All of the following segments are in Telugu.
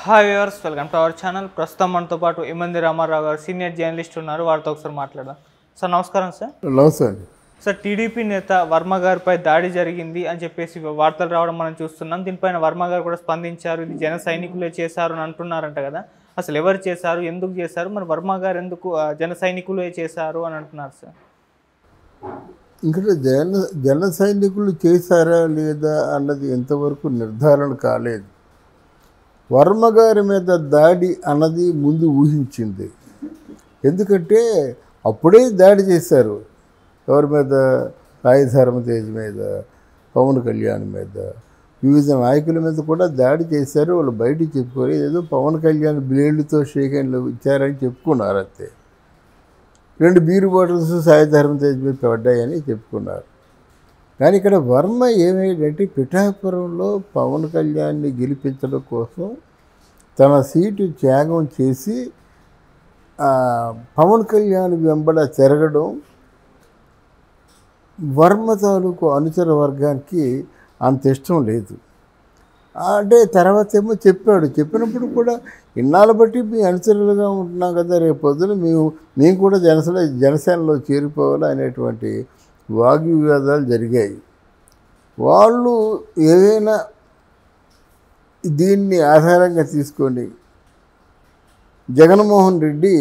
Hi viewers, welcome to our channel. ప్రస్తుతం మనతో పాటు ఇమంది రామారావు గారు సీనియర్ జర్నలిస్ట్ ఉన్నారు. వారితో ఒకసారి మాట్లాడదాం. సార్ నమస్కారం. సార్ నమస్తే అండి. సార్, టీడీపీ నేత వర్మ గారిపై దాడి జరిగింది అని చెప్పేసి వార్తలు రావడం మనం చూస్తున్నాం. దీనిపైన వర్మ గారు కూడా స్పందించారు. ఇది జన సైనికులే చేశారు అని అంటున్నారంట కదా. అసలు ఎవరు చేశారు, ఎందుకు చేశారు, మరి వర్మ గారు ఎందుకు జన సైనికులే చేశారు అని అంటున్నారు సార్? ఇంకా జన సైనికులు చేశారా లేదా అన్నది ఎంతవరకు నిర్ధారణ కాలేదు. వర్మ గారి మీద దాడి అన్నది ముందు ఊహించింది. ఎందుకంటే అప్పుడే దాడి చేశారు. ఎవరి మీద? సాయి ధర్మతేజ్ మీద, పవన్ కళ్యాణ్ మీద, వివిధ నాయకుల మీద కూడా దాడి చేశారు. వాళ్ళు బయటికి చెప్పుకోరు. ఏదో పవన్ కళ్యాణ్ బ్లేడ్లతో షేక్ హ్యాండ్లు ఇచ్చారని చెప్పుకున్నారు. అంతే. 2 బీరు బాటిల్స్ సాయి ధర్మతేజ్ మీద పడ్డాయని చెప్పుకున్నారు. కానీ ఇక్కడ వర్మ ఏమేంటంటే పిఠాపురంలో పవన్ కళ్యాణ్ని గెలిపించడం కోసం తన సీటు త్యాగం చేసి పవన్ కళ్యాణ్ వెంబడ తిరగడం వర్మ తాలూకు అనుచర వర్గానికి అంత ఇష్టం లేదు. అంటే తర్వాత ఏమో చెప్పినప్పుడు కూడా ఇన్నాళ్ళ బట్టి మీ అనుచరులుగా ఉంటున్నాం కదా, రేపు పొద్దున మేము కూడా జనసేనలో చేరిపోవాలి అనేటువంటి వాగ్వివాదాలు జరిగాయి. వాళ్ళు ఏదైనా దీన్ని ఆధారంగా తీసుకొని జగన్మోహన్ రెడ్డి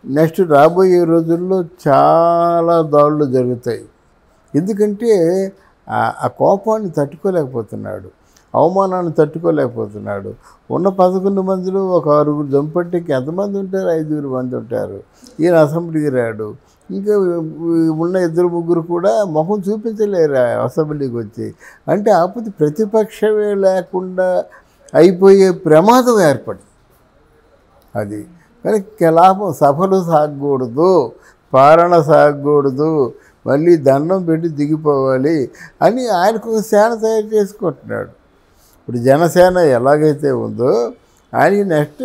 నెక్స్ట్ రాబోయే రోజుల్లో చాలా దాడులు జరుగుతాయి. ఎందుకంటే ఆ కోపాన్ని తట్టుకోలేకపోతున్నాడు, అవమానాన్ని తట్టుకోలేకపోతున్నాడు. ఉన్న 11 మందిలో ఒక 6 జంపట్టికి ఎంతమంది ఉంటారు? 5 మంది ఉంటారు. ఈయన అసెంబ్లీకి రాడు. ఇంకా ఉన్న 2-3 కూడా ముఖం చూపించలేరు అసెంబ్లీకి వచ్చి. అంటే ఆపది ప్రతిపక్షమే లేకుండా అయిపోయే ప్రమాదం ఏర్పడింది. అది కానీ కలాపం సభలు సాగకూడదు, పాలన సాగకూడదు, మళ్ళీ దండం పెట్టి దిగిపోవాలి అని ఆయనకు ఒక సేన తయారు చేసుకుంటున్నాడు. ఇప్పుడు జనసేన ఎలాగైతే ఉందో ఆయన నెక్స్ట్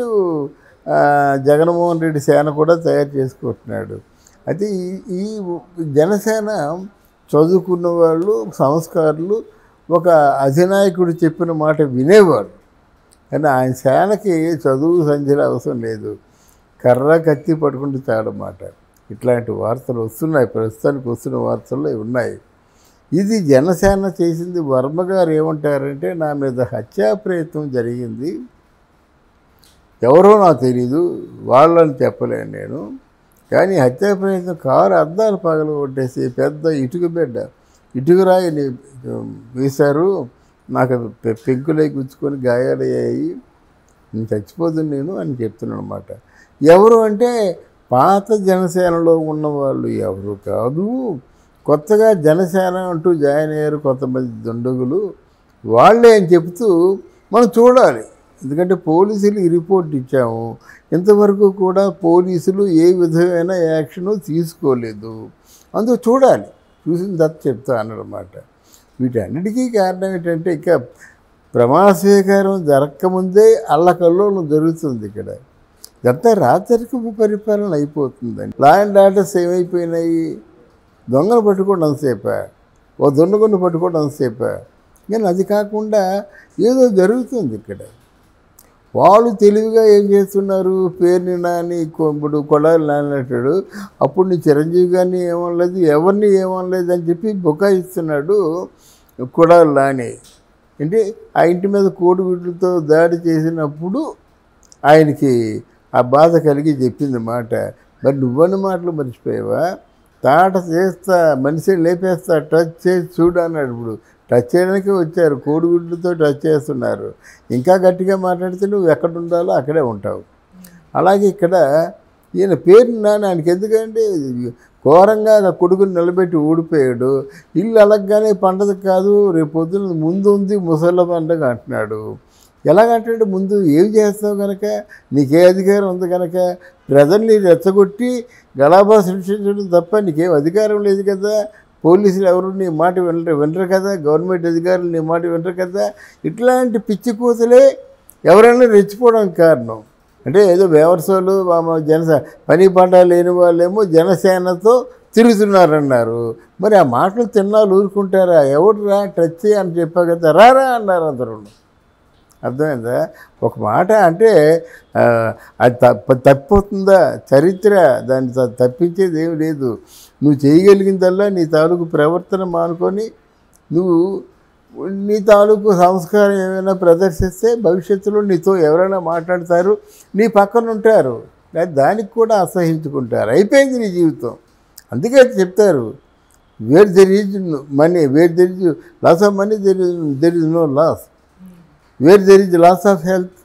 జగన్మోహన్ రెడ్డి సేన కూడా తయారు చేసుకుంటున్నాడు. అయితే ఈ జనసేన చదువుకున్న వాళ్ళు, సంస్కారులు, ఒక అధినాయకుడు చెప్పిన మాట వినేవాడు. కానీ ఆయన సేనకి చదువు సంధ్యలు అవసరం లేదు, కర్ర కత్తి పట్టుకుంటూ చాలన్నమాట. ఇట్లాంటి వార్తలు వస్తున్నాయి, ప్రస్తుతానికి వస్తున్న వార్తల్లో ఉన్నాయి. ఇది జనసేన చేసింది. వర్మ గారు ఏమంటారంటే, నా మీద హత్యా ప్రయత్నం జరిగింది, ఎవరో నాకు తెలీదు, వాళ్ళని చెప్పలేను నేను. కానీ హత్యా ప్రయత్నం కారు అద్దాలు పగలగొట్టేసి పెద్ద ఇటుకరాయిని వేశారు, నాకు పెంకులై గుచ్చుకొని గాయాలయ్యాయి, నేను చచ్చిపోతుంది నేను అని చెప్తున్నాను అనమాట. ఎవరు అంటే పాత జనసేనలో ఉన్నవాళ్ళు ఎవరు కాదు, కొత్తగా జనసేన అంటూ జాయిన్ అయ్యారు కొంతమంది దుండగులు, వాళ్ళే అని చెప్తూ మనం చూడాలి. ఎందుకంటే పోలీసులకి రిపోర్ట్ ఇచ్చాము, ఇంతవరకు కూడా పోలీసులు ఏ విధమైన యాక్షను తీసుకోలేదు. అందుకు చూడాలి, చూసిన తర్వాత చెప్తా అన్నమాట. వీటన్నిటికీ కారణం ఏంటంటే ఇక ప్రమాణ స్వీకారం జరగకముందే అల్లకల్లోలం జరుగుతుంది. ఇక్కడ ఇదంతా రాచరికపు పరిపాలన అయిపోతుందండి. లా అండ్ ఆర్డర్స్ ఏమైపోయినాయి? దొంగలు పట్టుకోండి అంతసేపా, ఓ దొంగను పట్టుకోండి అంతసేపా. కానీ అది కాకుండా ఏదో జరుగుతుంది ఇక్కడ. వాళ్ళు తెలివిగా ఏం చేస్తున్నారు? పేరుని నాని ఇప్పుడు కొడాలి నానంటాడు, అప్పుడు నీ చిరంజీవి గారిని ఏమనలేదు, ఎవరిని ఏమనలేదు అని చెప్పి బుకాయిస్తున్నాడు కొడాలి నాని. అంటే ఆ ఇంటి మీద కోడిగుడ్లతో దాడి చేసినప్పుడు ఆయనకి ఆ బాధ కలిగి చెప్పింది మాట. మరి నువ్వన్న మాటలు మర్చిపోయావా? తాట చేస్తా, మనిషిని లేపేస్తా, టచ్ చేసి చూడు అన్నాడు. ఇప్పుడు టచ్ చేయడానికి వచ్చారు, కోడిగుడ్లతో టచ్ చేస్తున్నారు. ఇంకా గట్టిగా మాట్లాడితే నువ్వు ఎక్కడ ఉండాలో అక్కడే ఉంటావు. అలాగే ఇక్కడ ఈయన పేరుని నాని ఆయనకి ఎందుకంటే ఘోరంగా నా కొడుకుని నిలబెట్టి ఊడిపోయాడు. ఇల్లు అలగ్గానే పండగ కాదు, రేపు పొద్దున ముందు ఉంది ముసళ్ళ పండగ అంటున్నాడు. ఎలాగంటే ముందు ఏం చేస్తావు కనుక, నీకే అధికారం ఉంది కనుక ప్రజల్ని రెచ్చగొట్టి గలాభా సృష్టించడం తప్ప నీకేం అధికారం లేదు కదా. పోలీసులు ఎవరు నీ మాట వినరు కదా, గవర్నమెంట్ అధికారులు నీ మాట వినరు కదా. ఇట్లాంటి పిచ్చి కూతలే ఎవరైనా రెచ్చిపోవడానికి కారణం. అంటే ఏదో వ్యవసాయాలు పని పాట లేని వాళ్ళేమో జనసేనతో తిరుగుతున్నారన్నారు. మరి ఆ మాటలు తిన్నాళ్ళు ఊరుకుంటారా? ఎవరు రా టచ్ అని చెప్పా కదా, రారా అన్నారు అందరూ. అర్థమైందా? ఒక మాట అంటే అది తప్పిపోతుందా చరిత్ర, దాన్ని తప్పించేది ఏమి లేదు. నువ్వు చేయగలిగిందల్లా నీ తాలూకు ప్రవర్తన మానుకొని నువ్వు నీ తాలూకు సంస్కారం ఏమైనా ప్రదర్శిస్తే భవిష్యత్తులో నీతో ఎవరైనా మాట్లాడతారు, నీ పక్కన ఉంటారు, దానికి కూడా అసహించుకుంటారు. అయిపోయింది నీ జీవితం. అందుకే చెప్తారు, where there is money, where there is loss of money there is no loss, where there is loss of health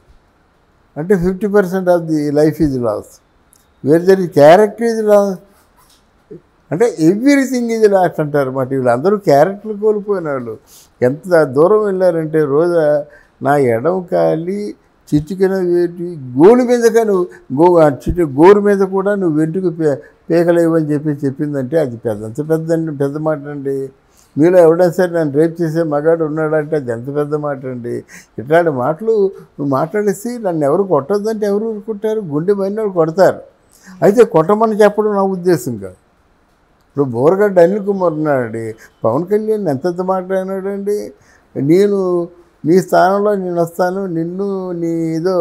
అంటే 50% of the life is loss, where there is character is loss అంటే ఎవ్రీథింగ్ ఈజ్ లాస్ట్ అంటారు అన్నమాట. వీళ్ళందరూ క్యారెక్టర్లు కోల్పోయిన వాళ్ళు. ఎంత దూరం వెళ్ళారంటే రోజా నా ఎడమ కాలి చిటికిన వేటి గోలు మీదగా నువ్వు గోరు మీద కూడా నువ్వు వెంటుకు పేకలేవు అని చెప్పిందంటే అది పెద్ద మాట అండి. మీలో ఎవడైనా సరే నన్ను రేప్ చేసే మగాడు ఉన్నాడంటే అది ఎంత పెద్ద మాట అండి. ఇట్లాంటి మాటలు నువ్వు మాట్లాడేసి నన్ను ఎవరు కొట్టొద్దంటే ఎవరు ఊరుకుంటారు? గుండె పైన కొడతారు. అయితే కొట్టమని చెప్పడం నా ఉద్దేశం కాదు. ఇప్పుడు బోరగడ్డ అనిల్ కుమార్ ఉన్నాడండి, పవన్ కళ్యాణ్ ఎంత మాట్లాడినాడండి, నేను నీ స్థానంలో నేను వస్తాను, నిన్ను నీ ఏదో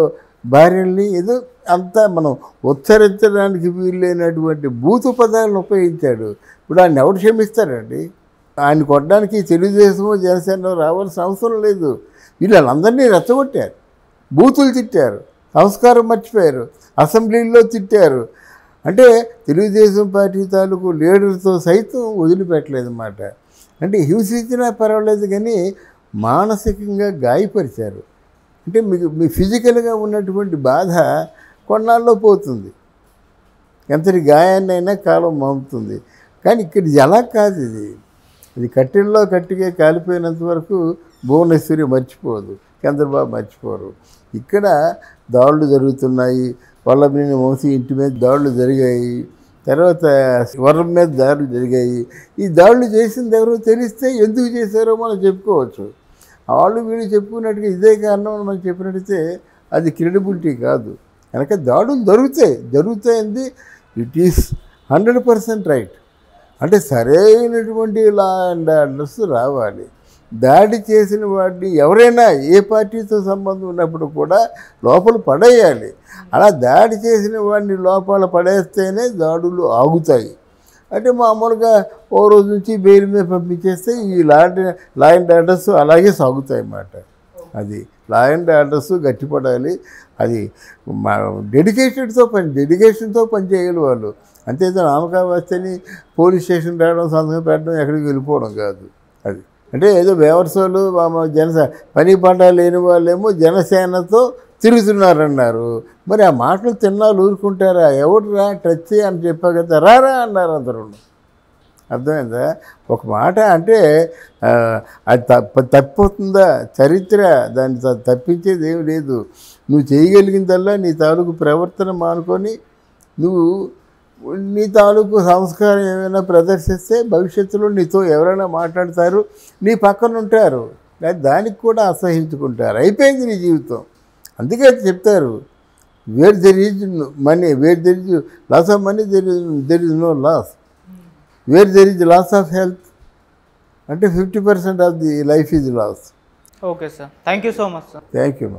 భార్యల్ని ఏదో అంతా మనం ఉచ్చరించడానికి వీల్లేనటువంటి బూతు పదాలను ఉపయోగించాడు. ఇప్పుడు ఆయన ఎవరు క్షమిస్తారండి? ఆయన కొట్టడానికి తెలుగుదేశమో జనసేన రావాల్సిన అవసరం లేదు. వీళ్ళందరినీ రెచ్చగొట్టారు, బూతులు తిట్టారు, సంస్కారం మర్చిపోయారు, అసెంబ్లీలో తిట్టారు. అంటే తెలుగుదేశం పార్టీ తాలూకు లీడర్తో సైతం వదిలిపెట్టలేదన్నమాట. అంటే హింసించినా పర్వాలేదు కానీ మానసికంగా గాయపరిచారు. అంటే మీ ఫిజికల్గా ఉన్నటువంటి బాధ కొన్నాళ్ళలో పోతుంది, ఎంతటి గాయాన్నైనా కాలం మమ్ముతుంది. కానీ ఇక్కడ ఎలా కాదు, ఇది కట్టెల్లో కట్టిగా కాలిపోయినంత వరకు భువనేశ్వరి మర్చిపోదు, చంద్రబాబు మర్చిపోరు. ఇక్కడ దాడులు జరుగుతున్నాయి, వల్లభనేని వంశీ ఇంటి మీద దాడులు జరిగాయి, తర్వాత వరం మీద దాడులు జరిగాయి. ఈ దాడులు చేసింది ఎవరో తెలిస్తే ఎందుకు చేశారో మనం చెప్పుకోవచ్చు. వాళ్ళు వీళ్ళు చెప్పుకున్నట్టుగా ఇదే కారణం మనం చెప్పినట్టయితే అది క్రెడిబిలిటీ కాదు. కనుక దాడులు జరుగుతాయండి, ఇట్ ఈస్ 100% రైట్. అంటే సరైనటువంటి లా అండ్ ఆర్డర్స్ రావాలి. దాడి చేసిన వాడిని ఎవరైనా ఏ పార్టీతో సంబంధం ఉన్నప్పుడు కూడా లోపల పడేయాలి. అలా దాడి చేసిన వాడిని లోపల పడేస్తేనే దాడులు ఆగుతాయి. అంటే మామూలుగా ఓ రోజు నుంచి బెయిల్ మీద పంపించేస్తే ఈ లా అండ్ ఆర్డర్స్ అలాగే సాగుతాయి అన్నమాట. అది లా అండ్ ఆర్డర్స్ గట్టిపడాలి. అది డెడికేషన్తో పనిచేయాలి వాళ్ళు. అంతేతో నామకావస్తని పోలీస్ స్టేషన్ రావడం, సంతకం పెట్టడం, ఎక్కడికి వెళ్ళిపోవడం కాదు. అది అంటే ఏదో బేవర్సోళ్ళు పని పాట లేని వాళ్ళేమో జనసేనతో తిరుగుతున్నారన్నారు. మరి ఆ మాటలు తిన్నాళ్ళు ఊరుకుంటారా? ఎవడురా టచ్ అని చెప్పా కదా, రారా అన్నారు అందరూ. అర్థమైందా? ఒక మాట అంటే అది తప్పిపోతుందా చరిత్ర, దాన్ని తప్పించేది ఏమి లేదు. నువ్వు చేయగలిగిందల్లా నీ తాలూకు ప్రవర్తన మానుకొని నువ్వు నీ తాలూకు సంస్కారం ఏమైనా ప్రదర్శిస్తే భవిష్యత్తులో నీతో ఎవరైనా మాట్లాడతారు, నీ పక్కన ఉంటారు, దానికి కూడా అసహించుకుంటారు. అయిపోయింది నీ జీవితం. అందుకే చెప్తారు, where there is money, where there is loss of money there is no loss, where there is loss of health అంటే 50% of the life is loss. Okay sir, thank you so much sir. Thank you.